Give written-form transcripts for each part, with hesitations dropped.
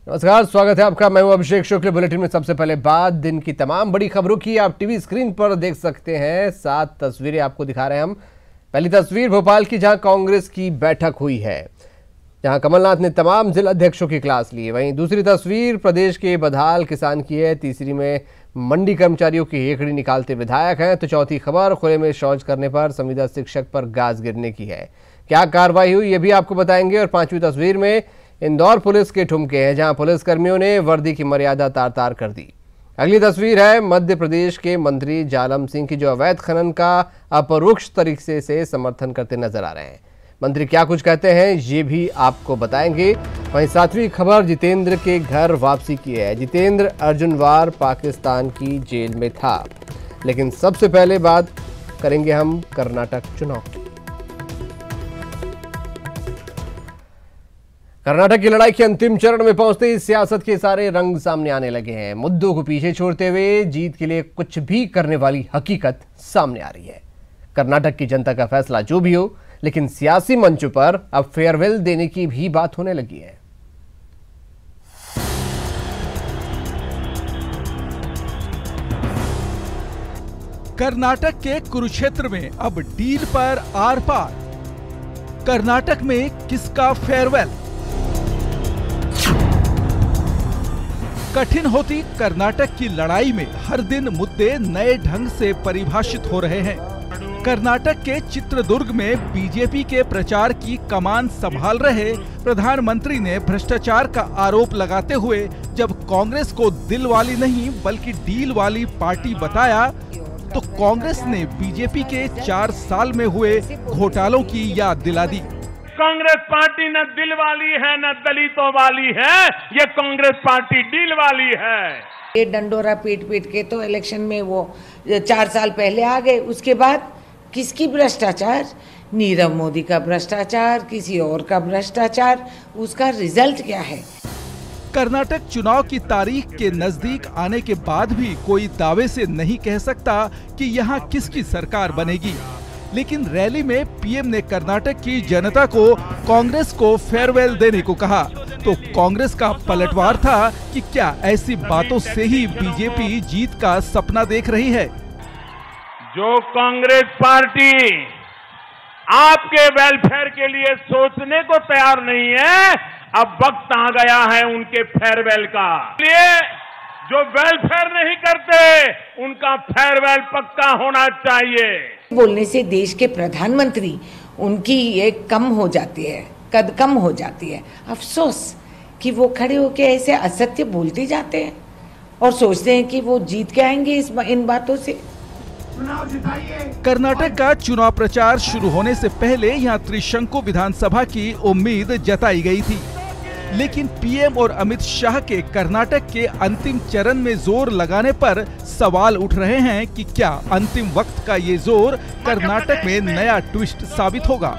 नमस्कार, स्वागत है आपका। मैं हूं अभिषेक शुक्ल। बुलेटिन में सबसे पहले बात दिन की तमाम बड़ी खबरों की। आप टीवी स्क्रीन पर देख सकते हैं, 7 तस्वीरें आपको दिखा रहे हैं हम। पहली तस्वीर भोपाल की, जहां कांग्रेस की बैठक हुई है, जहां कमलनाथ ने तमाम जिला अध्यक्षों की क्लास ली। वहीं दूसरी तस्वीर प्रदेश के बदहाल किसान की है। तीसरी में मंडी कर्मचारियों की हेकड़ी निकालते विधायक हैं। तो चौथी खबर खुले में शौच करने पर संविदा शिक्षक पर गाज गिरने की है। क्या कार्रवाई हुई ये भी आपको बताएंगे। और पांचवी तस्वीर में इंदौर पुलिस के ठुमके हैं, जहां पुलिस कर्मियों ने वर्दी की मर्यादा तार तार कर दी। अगली तस्वीर है मध्य प्रदेश के मंत्री जालम सिंह की, जो अवैध खनन का अपरोक्ष तरीके से समर्थन करते नजर आ रहे हैं। मंत्री क्या कुछ कहते हैं ये भी आपको बताएंगे। वहीं सातवीं खबर जितेंद्र के घर वापसी की है। जितेंद्र अर्जुनवार पाकिस्तान की जेल में था। लेकिन सबसे पहले बात करेंगे हम कर्नाटक चुनाव की। कर्नाटक की लड़ाई के अंतिम चरण में पहुंचते ही सियासत के सारे रंग सामने आने लगे हैं। मुद्दों को पीछे छोड़ते हुए जीत के लिए कुछ भी करने वाली हकीकत सामने आ रही है। कर्नाटक की जनता का फैसला जो भी हो, लेकिन सियासी मंचों पर अब फेयरवेल देने की भी बात होने लगी है। कर्नाटक के कुरुक्षेत्र में अब डील पर आर पार। कर्नाटक में किसका फेयरवेल? कठिन होती कर्नाटक की लड़ाई में हर दिन मुद्दे नए ढंग से परिभाषित हो रहे हैं। कर्नाटक के चित्रदुर्ग में बीजेपी के प्रचार की कमान संभाल रहे प्रधानमंत्री ने भ्रष्टाचार का आरोप लगाते हुए जब कांग्रेस को दिल वाली नहीं बल्कि डील वाली पार्टी बताया, तो कांग्रेस ने बीजेपी के 4 साल में हुए घोटालों की याद दिला दी। कांग्रेस पार्टी न दिल वाली है न दलितों वाली है, ये कांग्रेस पार्टी डील वाली है। ये डंडोरा पीट पीट के तो इलेक्शन में वो 4 साल पहले आ गए। उसके बाद किसकी भ्रष्टाचार? नीरव मोदी का भ्रष्टाचार, किसी और का भ्रष्टाचार। उसका रिजल्ट क्या है? कर्नाटक चुनाव की तारीख के नजदीक आने के बाद भी कोई दावे से नहीं कह सकता कि यहाँ किसकी सरकार बनेगी। लेकिन रैली में पीएम ने कर्नाटक की जनता को कांग्रेस को फेयरवेल देने को कहा। तो कांग्रेस का पलटवार था कि क्या ऐसी बातों से ही बीजेपी जीत का सपना देख रही है? जो कांग्रेस पार्टी आपके वेलफेयर के लिए सोचने को तैयार नहीं है, अब वक्त आ गया है उनके फेयरवेल का। लिए जो वेलफेयर नहीं करते उनका फेयरवेल पक्का होना चाहिए। बोलने से देश के प्रधानमंत्री उनकी एक कम हो जाती है, कद कम हो जाती है। अफसोस कि वो खड़े होके ऐसे असत्य बोलते जाते हैं और सोचते हैं कि वो जीत के आएंगे इन बातों से। कर्नाटक का चुनाव प्रचार शुरू होने से पहले यहाँ त्रिशंकु विधानसभा की उम्मीद जताई गई थी। लेकिन पीएम और अमित शाह के कर्नाटक के अंतिम चरण में जोर लगाने पर सवाल उठ रहे हैं कि क्या अंतिम वक्त का ये जोर कर्नाटक में नया ट्विस्ट साबित होगा।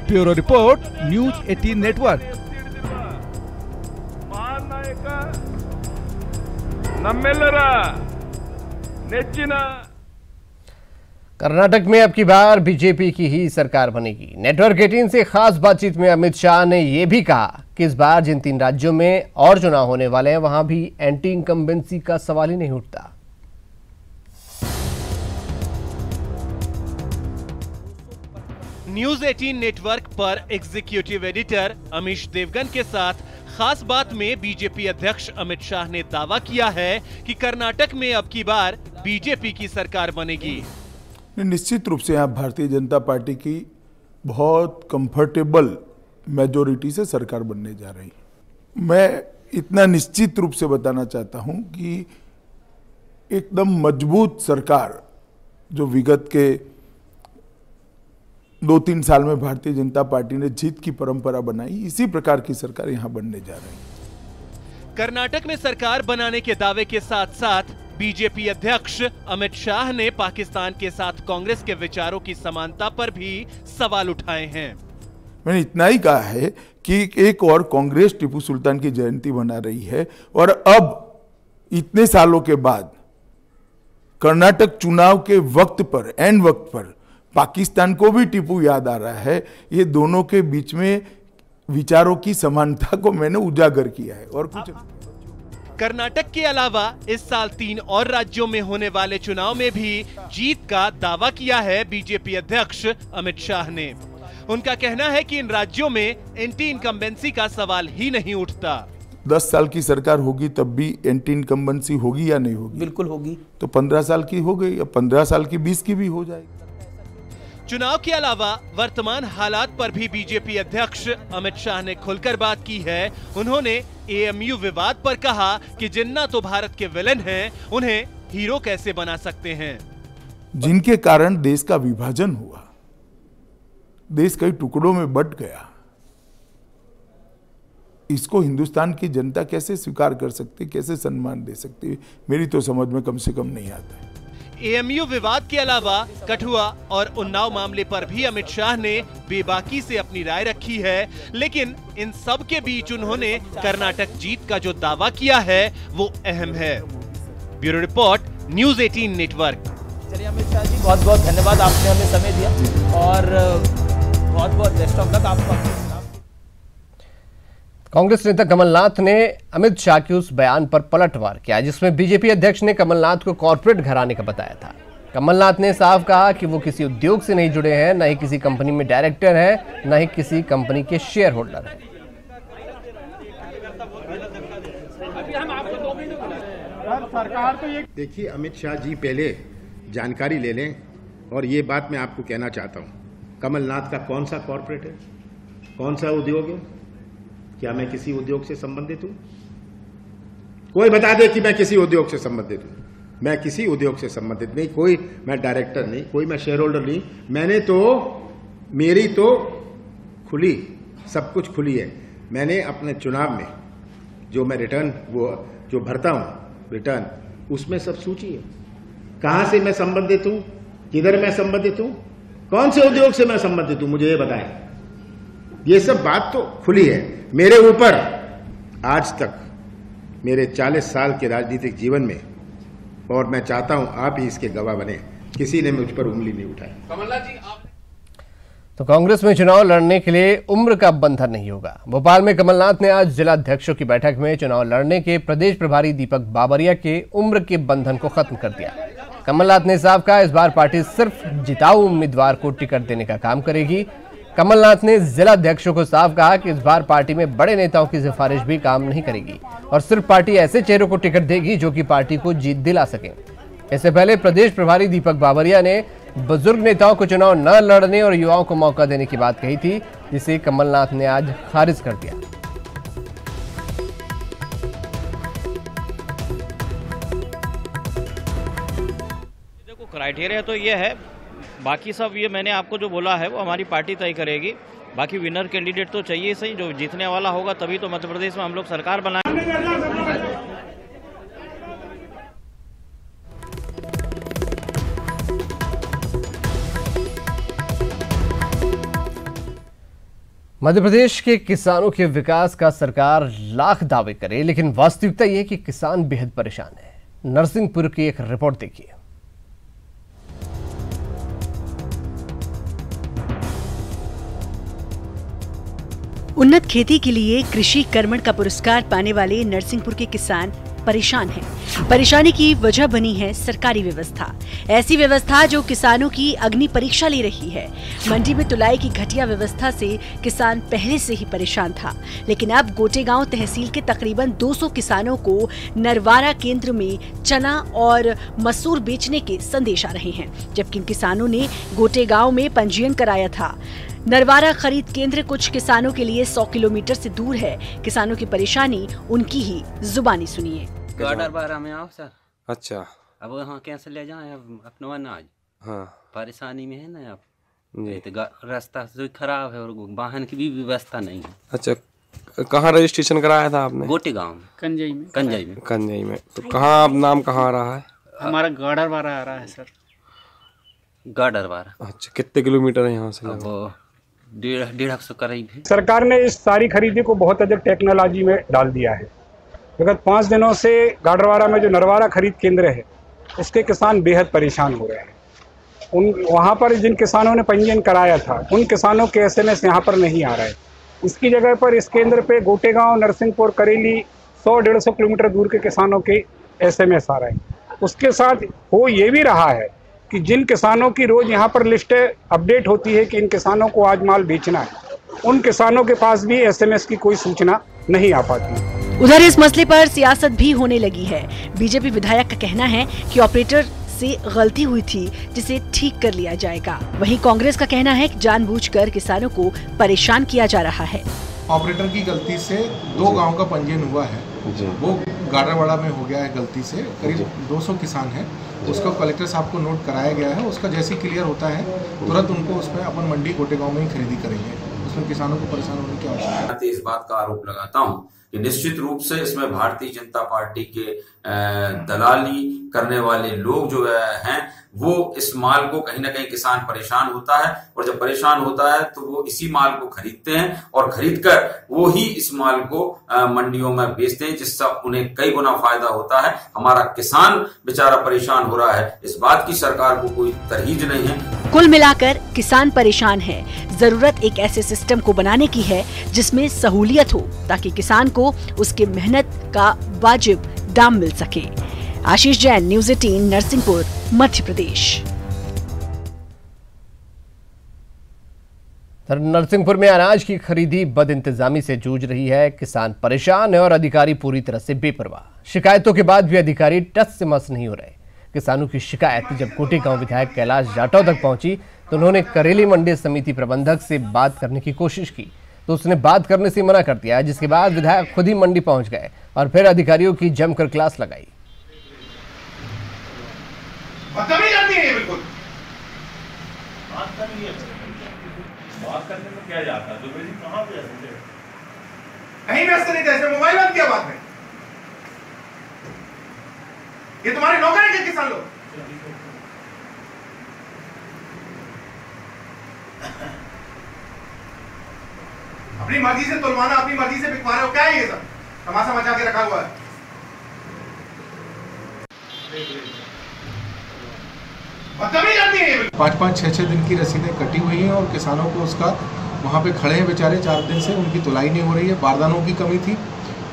Bureau report, news 18 network. Karnataka में अब की बार बीजेपी की ही सरकार बनेगी। नेटवर्क 18 से खास बातचीत में अमित शाह ने यह भी कहा कि इस बार जिन 3 राज्यों में और चुनाव होने वाले हैं, वहां भी एंटी इनकम्बेंसी का सवाल ही नहीं उठता। न्यूज 18 नेटवर्क पर एग्जीक्यूटिव एडिटर अमीश देवगन के साथ खास बात में बीजेपी अध्यक्ष अमित शाह ने दावा किया है कि कर्नाटक में अब की बार बीजेपी की सरकार बनेगी। निश्चित रूप से यहाँ भारतीय जनता पार्टी की बहुत कंफर्टेबल मेजोरिटी से सरकार बनने जा रही है। मैं इतना निश्चित रूप से बताना चाहता हूँ कि एकदम मजबूत सरकार जो विगत के 2-3 साल में भारतीय जनता पार्टी ने जीत की परंपरा बनाई, इसी प्रकार की सरकार यहाँ बनने जा रही है। कर्नाटक में सरकार बनाने के दावे के साथ साथ बीजेपी अध्यक्ष अमित शाह ने पाकिस्तान के साथ कांग्रेस के विचारों की समानता पर भी सवाल उठाए हैं। मैंने इतना ही कहा है कि एक और कांग्रेस टीपू सुल्तान की जयंती मना रही है और अब इतने सालों के बाद कर्नाटक चुनाव के वक्त पर, एन वक्त पर पाकिस्तान को भी टीपू याद आ रहा है। ये दोनों के बीच में विचारों की समानता को मैंने उजागर किया है और कुछ नहीं। कर्नाटक के अलावा इस साल 3 और राज्यों में होने वाले चुनाव में भी जीत का दावा किया है बीजेपी अध्यक्ष अमित शाह ने। उनका कहना है कि इन राज्यों में एंटी इनकम्बेंसी का सवाल ही नहीं उठता। 10 साल की सरकार होगी तब भी एंटी इनकम्बेंसी होगी या नहीं होगी? बिल्कुल होगी। तो 15 साल की हो गई, अब 15 साल की 20 की भी हो जाएगी। चुनाव के अलावा वर्तमान हालात पर भी बीजेपी अध्यक्ष अमित शाह ने खुलकर बात की है। उन्होंने एएमयू विवाद पर कहा कि जिन्ना तो भारत के विलेन हैं, उन्हें हीरो कैसे बना सकते हैं। जिनके कारण देश का विभाजन हुआ, देश कई टुकड़ों में बंट गया, इसको हिंदुस्तान की जनता कैसे स्वीकार कर सकती, कैसे सम्मान दे सकती, मेरी तो समझ में कम से कम नहीं आता है। एएमयू विवाद के अलावा कठुआ और उन्नाव मामले पर भी अमित शाह ने बेबाकी से अपनी राय रखी है, लेकिन इन सब के बीच उन्होंने कर्नाटक जीत का जो दावा किया है वो अहम है। Bureau report, news 18 network. चलिए अमित शाह जी, बहुत बहुत धन्यवाद, आपने हमें समय दिया और बहुत बहुत बेस्ट ऑफ लक आपको। कांग्रेस नेता कमलनाथ ने अमित शाह के उस बयान पर पलटवार किया जिसमें बीजेपी अध्यक्ष ने कमलनाथ को कॉर्पोरेट घराने का बताया था। कमलनाथ ने साफ कहा कि वो किसी उद्योग से नहीं जुड़े हैं, न ही किसी कंपनी में डायरेक्टर हैं, न ही किसी कंपनी के शेयर होल्डर हैं। देखिए, अमित शाह जी पहले जानकारी ले लें और ये बात मैं आपको कहना चाहता हूँ, कमलनाथ का कौन सा कॉर्पोरेट है, कौन सा उद्योग है, क्या मैं किसी उद्योग से संबंधित हूं? कोई बता दे कि मैं किसी उद्योग से संबंधित हूं। मैं किसी उद्योग से संबंधित नहीं, कोई मैं डायरेक्टर नहीं, कोई मैं शेयर होल्डर नहीं। मैंने तो, मेरी तो खुली, सब कुछ खुली है। मैंने अपने चुनाव में जो मैं रिटर्न वो जो भरता हूं रिटर्न, उसमें सब सूची है। कहां से मैं संबंधित हूं, किधर मैं संबंधित हूं, कौन से उद्योग से मैं संबंधित हूं, मुझे ये बताएं। ये सब बात तो खुली है। मेरे ऊपर आज तक मेरे 40 साल के राजनीतिक जीवन में, और मैं चाहता हूं आप ही इसके गवाह बने, किसी ने मुझ पर उंगली नहीं उठाई। कमलनाथ जी, तो कांग्रेस में चुनाव लड़ने के लिए उम्र का बंधन नहीं होगा। भोपाल में कमलनाथ ने आज जिला अध्यक्षों की बैठक में चुनाव लड़ने के प्रदेश प्रभारी दीपक बाबरिया के उम्र के बंधन को खत्म कर दिया। कमलनाथ ने साफ कहा, इस बार पार्टी सिर्फ जिताऊ उम्मीदवार को टिकट देने का काम करेगी। कमलनाथ ने जिला अध्यक्षों को साफ कहा कि इस बार पार्टी में बड़े नेताओं की सिफारिश भी काम नहीं करेगी और सिर्फ पार्टी ऐसे चेहरों को टिकट देगी जो कि पार्टी को जीत दिला सके। इससे पहले प्रदेश प्रभारी दीपक बाबरिया ने बुजुर्ग नेताओं को चुनाव न लड़ने और युवाओं को मौका देने की बात कही थी, जिसे कमलनाथ ने आज खारिज कर दिया। देखो, क्राइटेरिया तो ये है, बाकी सब ये मैंने आपको जो बोला है वो हमारी पार्टी तय करेगी। बाकी विनर कैंडिडेट तो चाहिए सही, जो जीतने वाला होगा तभी तो मध्य प्रदेश में हम लोग सरकार बनाएंगे। मध्य प्रदेश के किसानों के विकास का सरकार लाख दावे करे, लेकिन वास्तविकता यह है कि किसान बेहद परेशान है। नरसिंहपुर की एक रिपोर्ट देखिए। उन्नत खेती के लिए कृषि कर्मण का पुरस्कार पाने वाले नरसिंहपुर के किसान परेशान हैं। परेशानी की वजह बनी है सरकारी व्यवस्था, ऐसी व्यवस्था जो किसानों की अग्नि परीक्षा ले रही है। मंडी में तुलाई की घटिया व्यवस्था से किसान पहले से ही परेशान था, लेकिन अब गोटेगांव तहसील के तकरीबन 200 किसानों को नरवारा केंद्र में चना और मसूर बेचने के संदेश आ रहे हैं, जबकि इन किसानों ने गोटेगांव में पंजीयन कराया था। नरवारा खरीद केंद्र कुछ किसानों के लिए 100 किलोमीटर से दूर है। किसानों की परेशानी उनकी ही जुबानी सुनिए। नरवारा में आओ सर। अच्छा, अब वहाँ कैसे ले जाएं, अब अपना अनाज। हाँ, परेशानी में है ना अब, तो रास्ता खराब है और वाहन की भी व्यवस्था नहीं है। अच्छा, कहाँ रजिस्ट्रेशन कराया था आपने? गोटेगांव में। कंजई में। तो कहाँ अब नाम कहाँ आ रहा है? हमारा गाडरवारा आ रहा है सर। गाडरवारा। अच्छा, कितने किलोमीटर है यहाँ से? 150 करीब है। सरकार ने इस सारी खरीदी को बहुत अधिक टेक्नोलॉजी में डाल दिया है। विगत 5 दिनों से गाडरवारा में जो नरवारा खरीद केंद्र है, उसके किसान बेहद परेशान हो रहे हैं। वहाँ पर जिन किसानों ने पंजीयन कराया था, उन किसानों के SMS यहाँ पर नहीं आ रहा है। इसकी जगह पर इस केंद्र पे गोटेगांव, नरसिंहपुर, करेली 100-150 किलोमीटर दूर के किसानों के SMS आ रहे हैं। उसके साथ हो ये भी रहा है कि जिन किसानों की रोज यहाँ पर लिस्ट अपडेट होती है कि इन किसानों को आज माल बेचना है, उन किसानों के पास भी SMS की कोई सूचना नहीं आ पाती। उधर इस मसले पर सियासत भी होने लगी है। बीजेपी विधायक का कहना है कि ऑपरेटर से गलती हुई थी जिसे ठीक कर लिया जाएगा। वहीं कांग्रेस का कहना है कि जानबूझकर किसानों को परेशान किया जा रहा है। ऑपरेटर की गलती से 2 गांव का पंजीयन हुआ है, वो गाडरवाड़ा में हो गया है गलती से। करीब 200 किसान हैं, उसको कलेक्टर साहब को नोट कराया गया है। उसका जैसे क्लियर होता है तुरंत उनको उसमें अपन मंडी गोटेगांव में ही खरीदी करेंगे। उसमें किसानों को परेशान होने की आवश्यकता है। इस बात का आरोप लगाता हूँ कि निश्चित रूप से इसमें भारतीय जनता पार्टी के दलाली करने वाले लोग जो हैं वो इस माल को कहीं ना कहीं किसान परेशान होता है, और जब परेशान होता है तो वो इसी माल को खरीदते हैं और खरीदकर वो ही इस माल को मंडियों में बेचते हैं, जिससे उन्हें कई गुना फायदा होता है। हमारा किसान बेचारा परेशान हो रहा है, इस बात की सरकार को कोई तरहीज नहीं है। कुल मिलाकर किसान परेशान है। जरूरत एक ऐसे सिस्टम को बनाने की है जिसमें सहूलियत हो, ताकि किसान को उसके मेहनत का वाजिब दाम मिल सके। आशीष जैन, न्यूज़ 18, नरसिंहपुर, मध्य प्रदेश। नरसिंहपुर में अनाज की खरीदी बदइंतजामी से जूझ रही है। किसान परेशान है और अधिकारी पूरी तरह से बेपरवाह। शिकायतों के बाद भी अधिकारी टस से मस नहीं हो रहे। किसानों की शिकायत जब गोटेगांव विधायक कैलाश जाटव तक पहुंची तो उन्होंने करेली मंडी समिति प्रबंधक से बात करने की कोशिश की, तो उसने बात करने से मना कर दिया, जिसके बाद विधायक खुद ही मंडी पहुंच गए और फिर अधिकारियों की जमकर क्लास लगाई। बिल्कुल बात करने में क्या जाता है? दुबे जी कहां पे है? कहीं व्यस्त नहीं थे, मोबाइल बंद किया बाद में। ये तुम्हारे नौकर हैं क्या किसान लोग? अपनी मर्जी से तुलवाना, अपनी मर्जी से बिकवा रहे हो, क्या है ये सब? तमाशा मचा के रखा हुआ है। 5-5, 6-6 दिन की रसीदें कटी हुई हैं और किसानों को उसका वहाँ पे खड़े हैं बेचारे 4 दिन से, उनकी तुलाई नहीं हो रही है। बारदानों की कमी थी,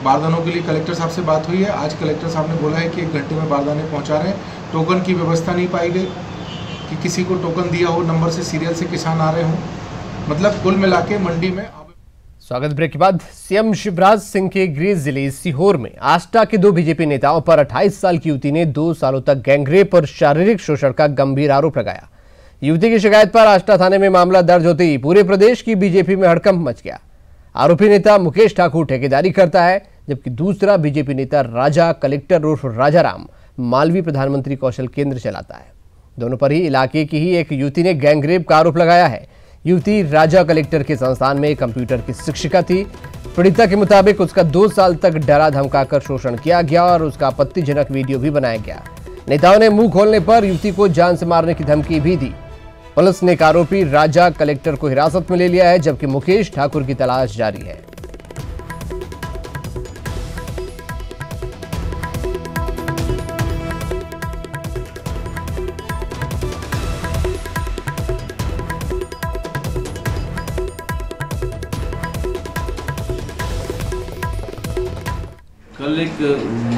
बारदानों के लिए कलेक्टर साहब से बात हुई है। आज कलेक्टर साहब ने बोला है कि 1 घंटे में बारदाने पहुँचा रहे हैं। टोकन की व्यवस्था नहीं पाई गई कि किसी को टोकन दिया हो, नंबर से सीरियल से किसान आ रहे हों। मतलब कुल मिला के मंडी में। स्वागत ब्रेक के बाद सीएम शिवराज सिंह के गृह जिले सीहोर में आष्टा के 2 बीजेपी नेताओं पर 28 साल की युवती ने 2 सालों तक गैंगरेप और शारीरिक शोषण का गंभीर आरोप लगाया। युवती की शिकायत पर आष्टा थाने में मामला दर्ज होते ही पूरे प्रदेश की बीजेपी में हड़कंप मच गया। आरोपी नेता मुकेश ठाकुर ठेकेदारी करता है, जबकि दूसरा बीजेपी नेता राजा कलेक्टर उर्फ राजाराम मालवी प्रधानमंत्री कौशल केंद्र चलाता है। दोनों पर ही इलाके की ही एक युवती ने गैंगरेप का आरोप लगाया है। युवती राजा कलेक्टर के संस्थान में कंप्यूटर की शिक्षिका थी। पीड़िता के मुताबिक उसका 2 साल तक डरा धमकाकर शोषण किया गया और उसका आपत्तिजनक वीडियो भी बनाया गया। नेताओं ने मुंह खोलने पर युवती को जान से मारने की धमकी भी दी। पुलिस ने एक आरोपी राजा कलेक्टर को हिरासत में ले लिया है, जबकि मुकेश ठाकुर की तलाश जारी है। कल एक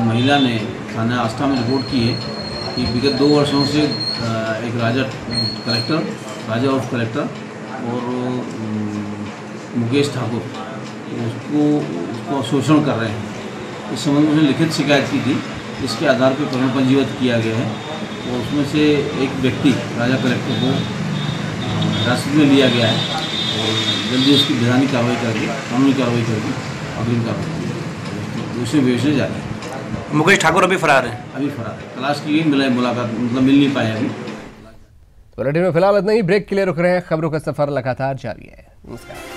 महिला ने थाना आष्टा में रिपोर्ट की है कि विगत 2 वर्षों से एक राजा उर्फ कलेक्टर और मुकेश ठाकुर उसको शोषण कर रहे हैं। इस संबंध में उसने लिखित शिकायत की थी। इसके आधार पर प्रकरण पंजीबद्ध किया गया है और उसमें से एक व्यक्ति राजा कलेक्टर को हिरासत में लिया गया है और जल्दी उसकी विधानिक कार्रवाई करके, कानूनी कार्रवाई करके अग्रिम कार्रवाई दूसरे विवेचना जारी है। मुकेश ठाकुर अभी फरार है? अभी फरार है, तलाश की गई, मुलाकात मतलब मिल नहीं पाए अभी। बुलेटिन में फिलहाल इतना ही। ब्रेक के लिए रुक रहे हैं, खबरों का सफर लगातार जारी है। नमस्कार।